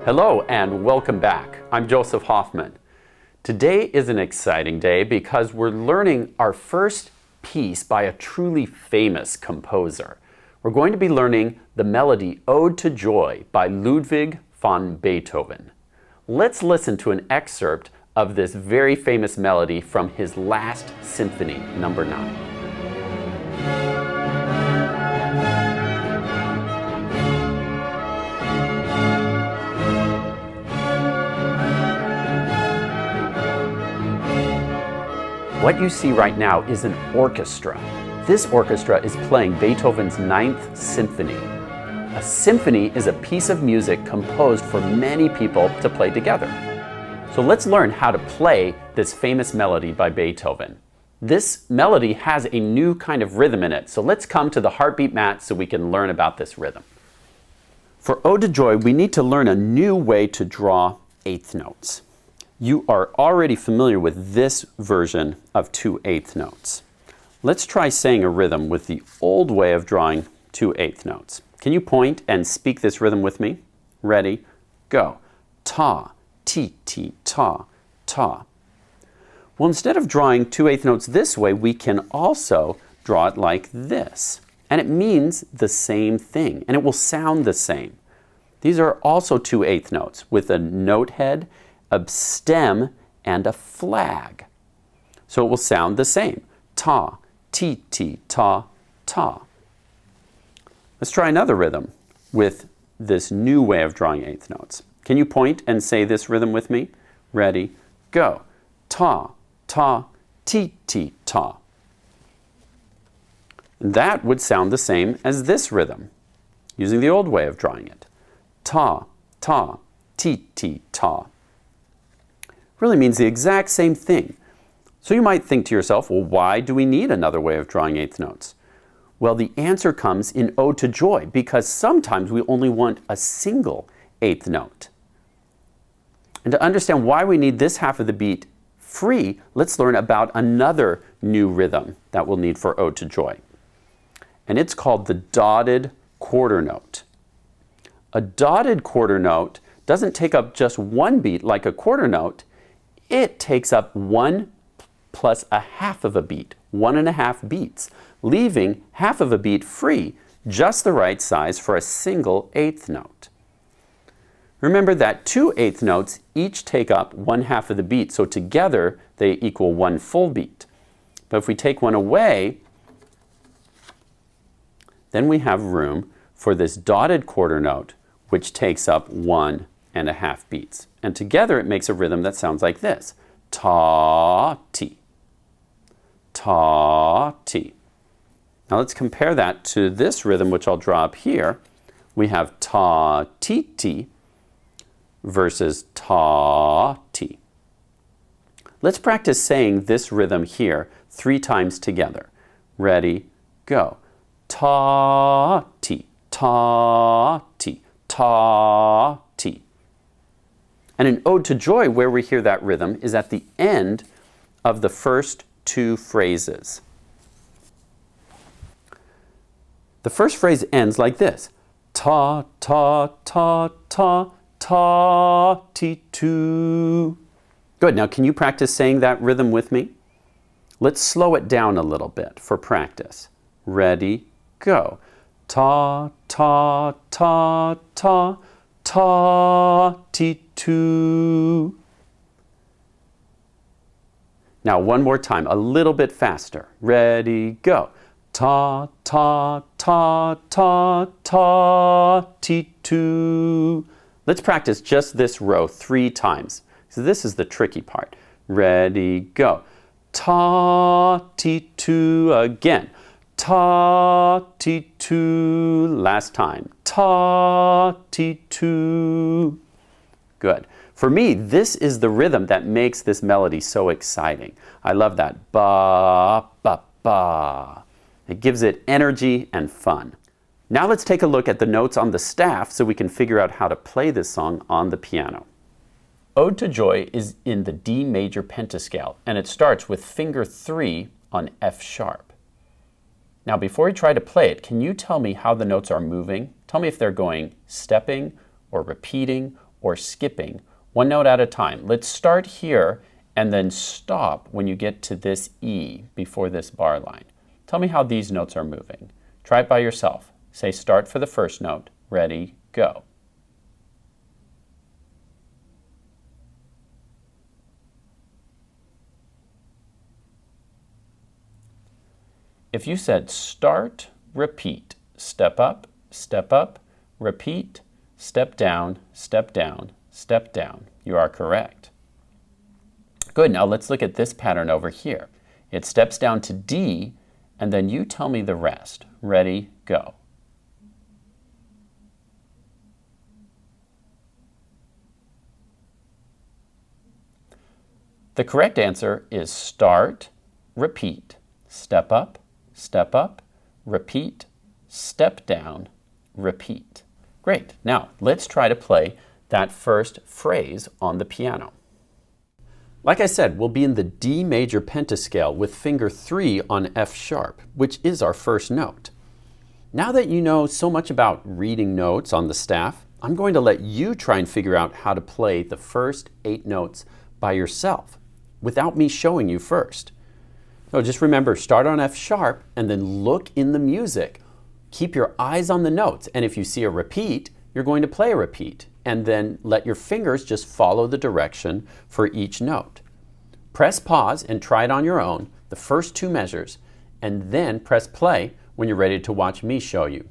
Hello and welcome back. I'm Joseph Hoffman. Today is an exciting day because we're learning our first piece by a truly famous composer. We're going to be learning the melody Ode to Joy by Ludwig van Beethoven. Let's listen to an excerpt of this very famous melody from his last symphony, number 9. What you see right now is an orchestra. This orchestra is playing Beethoven's 9th Symphony. A symphony is a piece of music composed for many people to play together. So let's learn how to play this famous melody by Beethoven. This melody has a new kind of rhythm in it, so let's come to the heartbeat mat so we can learn about this rhythm. For Ode to Joy, we need to learn a new way to draw eighth notes. You are already familiar with this version of 2/8 notes. Let's try saying a rhythm with the old way of drawing 2/8 notes. Can you point and speak this rhythm with me? Ready? Go. Ta, ti, ti, ta, ta. Well, instead of drawing 2/8 notes this way, we can also draw it like this. And it means the same thing, and it will sound the same. These are also 2/8 notes with a note head, a stem, and a flag. So it will sound the same. Ta, ti, ti, ta, ta. Let's try another rhythm with this new way of drawing eighth notes. Can you point and say this rhythm with me? Ready, go. Ta, ta, ti, ti, ta. That would sound the same as this rhythm, using the old way of drawing it. Ta, ta, ti, ti, ta. Really means the exact same thing. So you might think to yourself, well, why do we need another way of drawing eighth notes? Well, the answer comes in Ode to Joy, because sometimes we only want a single eighth note. And to understand why we need this half of the beat free, let's learn about another new rhythm that we'll need for Ode to Joy. And it's called the dotted quarter note. A dotted quarter note doesn't take up just one beat like a quarter note. It takes up 1 plus a half of a beat, 1.5 beats, leaving half of a beat free, just the right size for a single eighth note. Remember that 2 eighth notes each take up 1/2 of the beat, so together they equal 1 full beat. But if we take one away, then we have room for this dotted quarter note, which takes up 1.5 beats. And together it makes a rhythm that sounds like this. Ta, ti. Ta, ti. Now let's compare that to this rhythm, which I'll draw up here. We have ta, ti, ti versus ta, ti. Let's practice saying this rhythm here 3 times together. Ready, go. Ta, ti, ta, ti, ta, ti. And in Ode to Joy, where we hear that rhythm is at the end of the first 2 phrases. The first phrase ends like this. Ta, ta, ta, ta, ta, ti, tu. Good. Now can you practice saying that rhythm with me? Let's slow it down a little bit for practice. Ready, go. Ta, ta, ta, ta, ta, ti, tu. Now one more time, a little bit faster. Ready, go. Ta, ta, ta, ta, ta, ti, tu. Let's practice just this row 3 times. So this is the tricky part. Ready, go. Ta, ti, tu. Again. Ta, ti, tu. Last time. Ta, ti, tu. Good. For me, this is the rhythm that makes this melody so exciting. I love that. Ba, ba, ba. It gives it energy and fun. Now let's take a look at the notes on the staff so we can figure out how to play this song on the piano. Ode to Joy is in the D major pentascale, and it starts with finger 3 on F sharp. Now before we try to play it, can you tell me how the notes are moving? Tell me if they're going stepping or repeating or skipping, one note at a time. Let's start here and then stop when you get to this E before this bar line. Tell me how these notes are moving. Try it by yourself. Say start for the first note. Ready, go. If you said start, repeat, step up, repeat, step down, step down, step down, you are correct. Good, now let's look at this pattern over here. It steps down to D, and then you tell me the rest. Ready, go. The correct answer is start, repeat, step up, repeat, step down, repeat. Great. Now, let's try to play that first phrase on the piano. Like I said, we'll be in the D major pentascale with finger 3 on F sharp, which is our first note. Now that you know so much about reading notes on the staff, I'm going to let you try and figure out how to play the first 8 notes by yourself, without me showing you first. So just remember, start on F sharp and then look in the music. Keep your eyes on the notes, and if you see a repeat, you're going to play a repeat, and then let your fingers just follow the direction for each note. Press pause and try it on your own, the first 2 measures, and then press play when you're ready to watch me show you.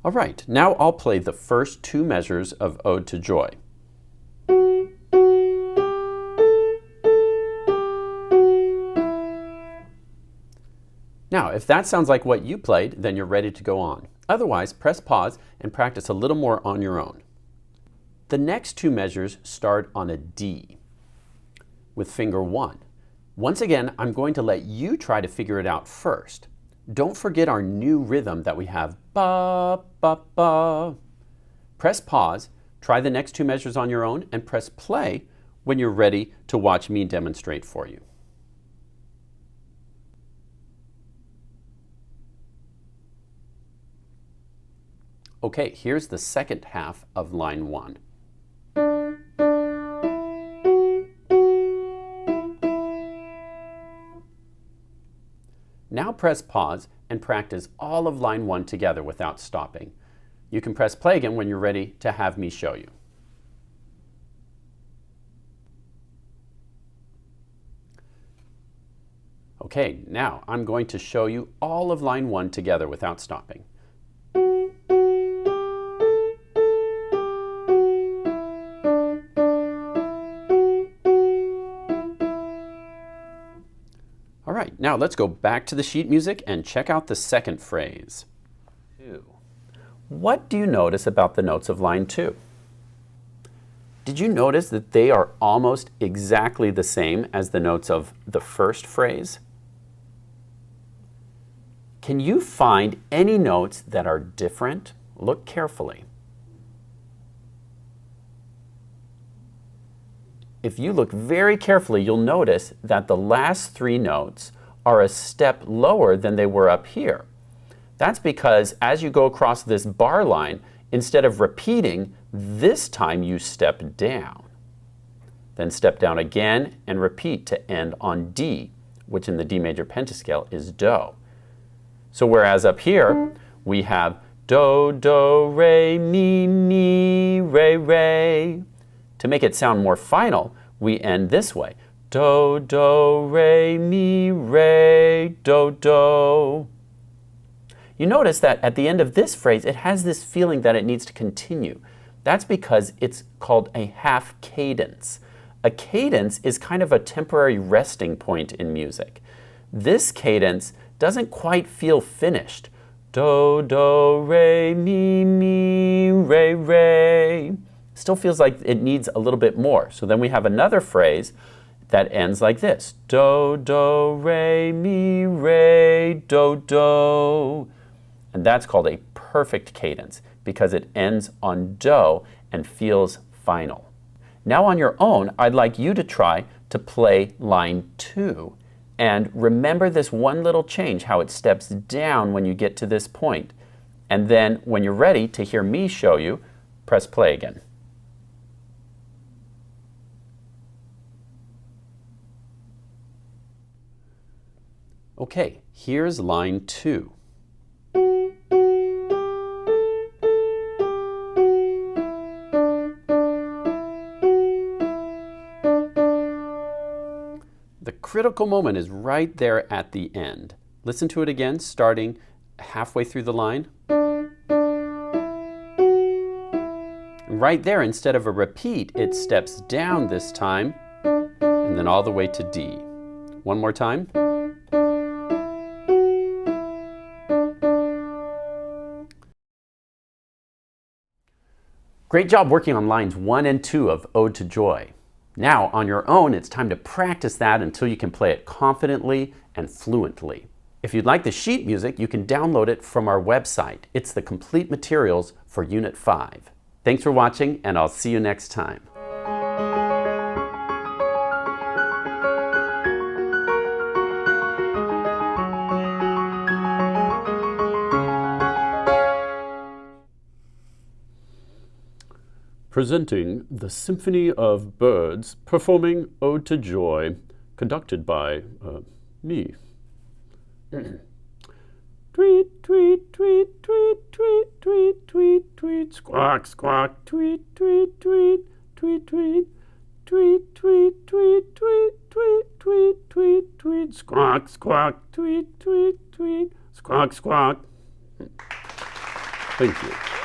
All right, now I'll play the first 2 measures of Ode to Joy. Now, if that sounds like what you played, then you're ready to go on. Otherwise, press pause and practice a little more on your own. The next 2 measures start on a D with finger 1. Once again, I'm going to let you try to figure it out first. Don't forget our new rhythm that we have, ba, ba, ba. Press pause, try the next 2 measures on your own, and press play when you're ready to watch me demonstrate for you. Okay, here's the second half of line 1. Now press pause and practice all of line 1 together without stopping. You can press play again when you're ready to have me show you. Okay, now I'm going to show you all of line 1 together without stopping. All right, now let's go back to the sheet music and check out the second phrase. 2. What do you notice about the notes of line 2? Did you notice that they are almost exactly the same as the notes of the first phrase? Can you find any notes that are different? Look carefully. If you look very carefully, you'll notice that the last 3 notes are a step lower than they were up here. That's because as you go across this bar line, instead of repeating, this time you step down. Then step down again and repeat to end on D, which in the D major pentascale is Do. So whereas up here we have Do, Do, Re, Mi, Re, Re. To make it sound more final, we end this way. Do, Do, Re, Mi, Re, Do, Do. You notice that at the end of this phrase, it has this feeling that it needs to continue. That's because it's called a half cadence. A cadence is kind of a temporary resting point in music. This cadence doesn't quite feel finished. Do, Do, Re, Mi, Re, Re. Still feels like it needs a little bit more. So then we have another phrase that ends like this. Do, Do, Re, Mi, Re, Do, Do. And that's called a perfect cadence because it ends on Do and feels final. Now on your own, I'd like you to try to play line 2 And remember this one little change, how it steps down when you get to this point. And then when you're ready to hear me show you, press play again. Okay, here's line 2. The critical moment is right there at the end. Listen to it again, starting halfway through the line. Right there, instead of a repeat, it steps down this time, and then all the way to D. One more time. Great job working on lines 1 and 2 of Ode to Joy. Now, on your own, it's time to practice that until you can play it confidently and fluently. If you'd like the sheet music, you can download it from our website. It's the complete materials for Unit 5. Thanks for watching, and I'll see you next time. Presenting the Symphony of Birds performing Ode to Joy, conducted by me. Tweet, tweet, tweet, tweet, tweet, tweet, tweet, tweet, squawk, squawk, tweet, tweet, tweet, tweet, tweet, tweet, tweet, tweet, tweet, tweet, tweet, tweet, tweet, squawk, squawk, tweet, tweet, tweet, squawk, squawk. Thank you.